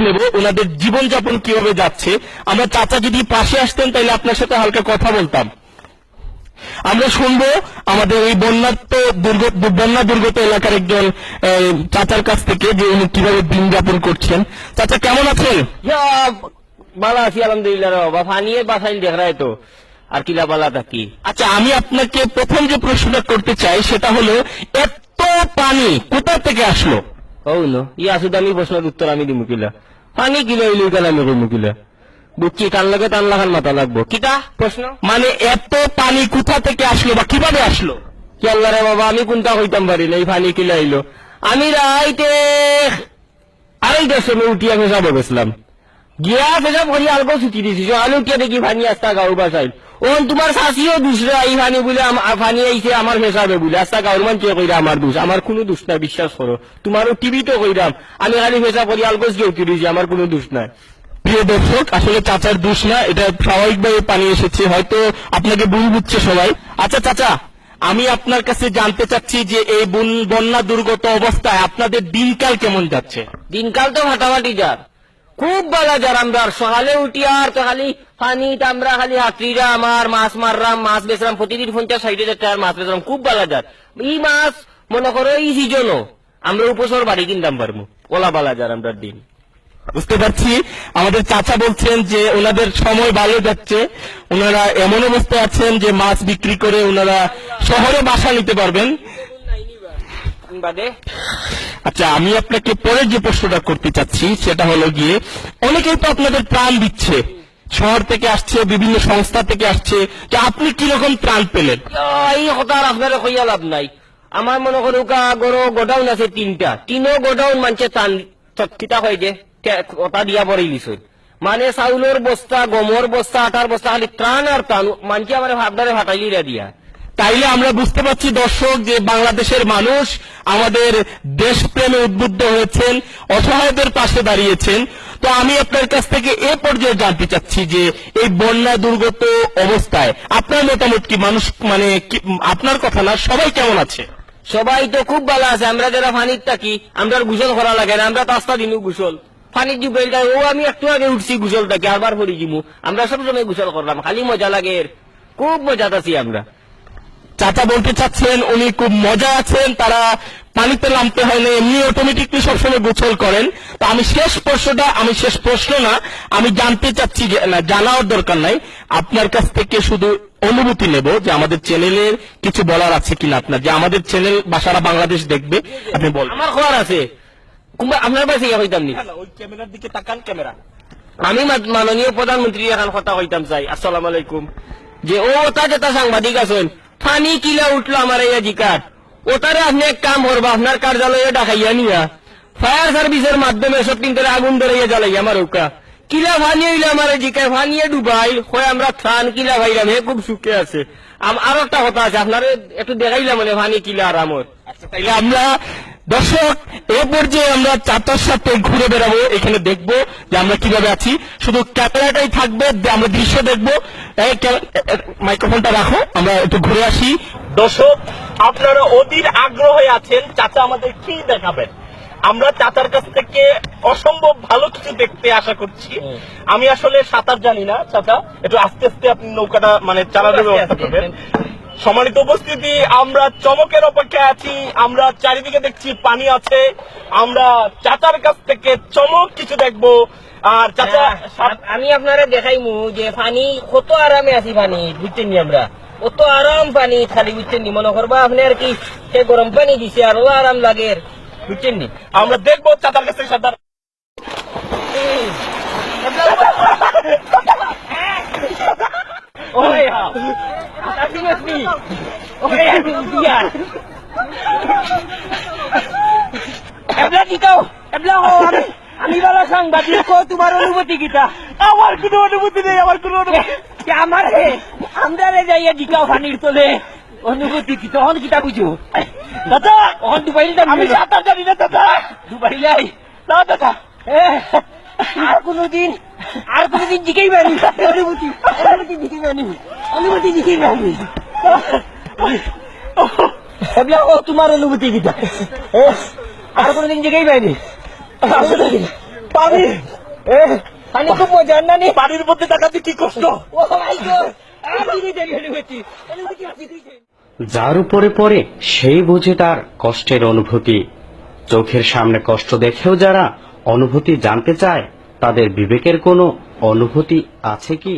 নেব ওনাদের জীবনযাপন কিভাবে যাচ্ছে। আমরা চাচা যদি পাশে আসতেন তাহলে আপনার সাথে হালকা কথা বলতাম। আমরা শুনবো আমাদের এই বন্যা দুর্গত এলাকার একজন চাচার কাছ থেকে যে উনি কিভাবে দিন যাপন করছেন। চাচা কেমন আছেন? ভালো আছি আলহামদুলিল্লাহ। বাবা ফানিয়ে বাসাইল দেখ রায় তো আর কিলা বালা থাকি। আচ্ছা, আমি আপনাকে প্রথম যে প্রশ্নটা করতে চাই সেটা হলো, এত পানি কোথা থেকে আসলো? ও নো ইয়া শুধু আমি প্রশ্নের উত্তর আমি দিমু কিলা। পানি কিলা হইলে কেন আমি কইমু কিলা? বুঝছি টান লাগে টান লাগান মাথা লাগবো। কিটা প্রশ্ন? মানে এত পানি কোথা থেকে আসলো বা কিভাবে আসলো? কি আল্লাহ রে বাবা, আমি কোনটা কইতাম পারি না এই পানি কিলা হইলো। আমি রাইতে 2:30টার সময় উঠিয়া পেশাব গেছিলাম, গিয়া পেশাব করি আলগো ছুটি দিছি। আলু উঠিয়া দেখি পানি আস্তা গাঁর বাসাইল। ওন তোমার শাশিও দুসরা এই পানি বলে পানি আইছে আমার পেশাবে বলে আস্তা গাঁর মান চেয়ে কইরা আমার দোষ। আমার কোনো দোষ নাই, বিশ্বাস করো। তোমারও টিভিতে কইরাম আমি খালি পেশাব করি আলগোজ গিয়ে উঠি দিছি, আমার কোনো দোষ নাই। প্রিয় দর্শক, আসলে চাচার দোষ না, এটা স্বাভাবিকভাবে পানি এসেছে, হয়তো আপনাকে ভুল বুঝছে সবাই। আচ্ছা চাচা, আমি আপনার কাছে জানতে চাচ্ছি যে এই বন্যা দুর্গত অবস্থায় আপনাদের দিনকাল কেমন যাচ্ছে? দিনকাল তো ফাটাফাটি যার, খুব ভালো যার। আমরা সকালে উঠি আর তো খালি পানি আমরা খালি হাতরিরা আমার মাছ মাররাম, মাছ বেচরাম, প্রতিদিন 50-60 টাকার মাছ বেচরাম, খুব ভালো যার। এই মাছ মনে করো এই সিজনও আমরা উপসর বাড়ি কিনতাম পারবো, ওলা বালা যার আমরা দিন। বুঝতে পারছি। আমাদের চাচা বলছেন যে ওনাদের সময় ভালো যাচ্ছে, ওনারা এমন অবস্থায় আছেন যে মাছ বিক্রি করে ওনারা শহরে বাসা নিতে পারবেন। আচ্ছা, আমি আপনাকে পরে যে প্রশ্নটা করতে চাচ্ছি সেটা হলো গিয়ে, অনেকেই তো আপনাদের ত্রাণ দিচ্ছে, শহর থেকে আসছে, বিভিন্ন সংস্থা থেকে আসছে, যে আপনি কিরকম ত্রাণ পেলেন? এই কথা আপনার কইয়া লাভ নাই। আমার মনে করো গোডাউন আছে 3টা, 3ও গোডাউন মানছে ত্রাণ কিতা হয় যে কথা দিয়া পরে দিছে। মানে চাউলের বস্তা, গমের বস্তা, আটার বস্তা, খালি ত্রাণ আর ত্রাণ মানছে আমার আপনারে ফাটাইলিরা দিয়া। তাইলে আমরা বুঝতে পারছি দর্শক যে বাংলাদেশের মানুষ আমাদের দেশপ্রেমে উদ্বুদ্ধ হয়েছেন, অসহায়দের পাশে দাঁড়িয়েছেন। তো আমি আপনার কাছ থেকে এ পর্যায়ে জানতে চাচ্ছি যে এই বন্যা দুর্গত অবস্থায় আপনার মতামত কি? মানুষ মানে আপনার কথা না, সবাই কেমন আছে? সবাই তো খুব ভালো আছে। আমরা যারা পানির থাকি আমরা গোসল করা লাগে না, আমরা তো আস্তা দিনু গোসল পানির যে বেলটা ও আমি একটু আগে উঠছি গোসল থাকি আবার পড়ি দিমু। আমরা সবসময় গোসল করলাম, খালি মজা লাগে, খুব মজাত আছি আমরা। চাচা বলতে চাচ্ছেন উনি খুব মজা আছেন, তারা পানিতে নামতে হয় না, এমনি অটোমেটিকলি সবসময় গোসল করেন। তো আমি শেষ প্রশ্ন না, আমি জানতে চাচ্ছি যে না, জানার দরকার নাই, আপনার কাছ থেকে শুধু অনুভূতি নেব যে আমাদের চ্যানেলের কিছু বলার আছে কিনা আপনার, যে আমাদের চ্যানেল সারা বাংলাদেশ দেখবে, আপনি বলবেন। আমার খবর আছে আপনার কাছে কইতাম নি, ওই ক্যামেরার দিকে তাকান। ক্যামেরা আমি মাননীয় প্রধানমন্ত্রী এখন কথা কইতাম চাই। আসসালামু আলাইকুম। যে ও ওটা যেটা সাংবাদিক আছেন ফানি কিলা উঠলো আমার এই জিকার, ওটারে আপনি এক কাম করবো, আপনার কার্যালয়ে ডাকাইয়া নিয়া ফায়ার সার্ভিসের মাধ্যমে সব কিন্তু আগুন ধরাইয়া জ্বালাই আমার ওকা কিলা ফানি হইলে আমার জিকায় ফানিয়ে ডুবাই হয় আমরা ত্রাণ কিলা ভাইলাম, হে খুব সুখে আছে। আরো একটা কথা আছে, আপনার একটু দেখাইলাম মানে ফানি কিলা আরামত। তাইলে আমরা দর্শক এ পর্যায়ে আমরা চাচার সাথে ঘুরে বেড়াবো, এখানে দেখবো যে আমরা কিভাবে আছি, শুধু ক্যামেরাটাই থাকবে, আমরা দৃশ্য দেখবো। মাইক্রোফোনটা রাখো, আমরা একটু ঘুরে আসি। দর্শক আপনারা অধীর আগ্রহে আছেন চাচা আমাদের কি দেখাবেন। আমরা চাচার কাছ থেকে অসম্ভব ভালো কিছু দেখতে আশা করছি। আমি আসলে সাঁতার জানি না, চাচা একটু আস্তে আস্তে আপনি নৌকাটা মানে চালানোর ব্যবস্থা করবেন। সম্মানিত উপস্থিতি, আমরা চমকের অপেক্ষায় আছি, আমরা চারিদিকে দেখছি পানি আছে, আমরা চাচার কাছ থেকে চমক কিছু দেখবো। আর চাচা আমি আপনারা দেখাইমু যে পানি কত আরামে আছি, পানি বুঝছেন নি আমরা কত আরাম পানি খালি, বুঝছেন নি মনে করবা আপনি আর কি সে গরম পানি দিছে আর আরাম লাগে, বুঝছেন নি। আমরা দেখবো চাচার কাছ থেকে সাঁতার। আমি বলা সাংবাদিক, তোমার অনুমতি কিটা? আমার কোনো অনুমতি নেই, আমার কোনো অনুমতি আমার আমরা যাইয়া জিকাও পানির তোলে অনুভূতি কি তখন কিতা বুঝো দাদা? তখন দুবাই আমি সাঁতার জানি না দাদা। দুবাই লাই না দাদা, আর কোনদিন জিকেই পারি অনুভূতি জিকেই পারি। ও তোমার অনুভূতি কিতা? আর কোনদিন জিকেই পাইনি পাবি পানি খুব মজার না নি পানির মধ্যে ডাকাতি কি কষ্ট। ও মাই গড আমি দেরি হয়ে গেছি যার উপরে পড়ে সেই বুঝে তার কষ্টের অনুভূতি। চোখের সামনে কষ্ট দেখেও যারা অনুভূতি জানতে চায়, তাদের বিবেকের কোনো অনুভূতি আছে কি?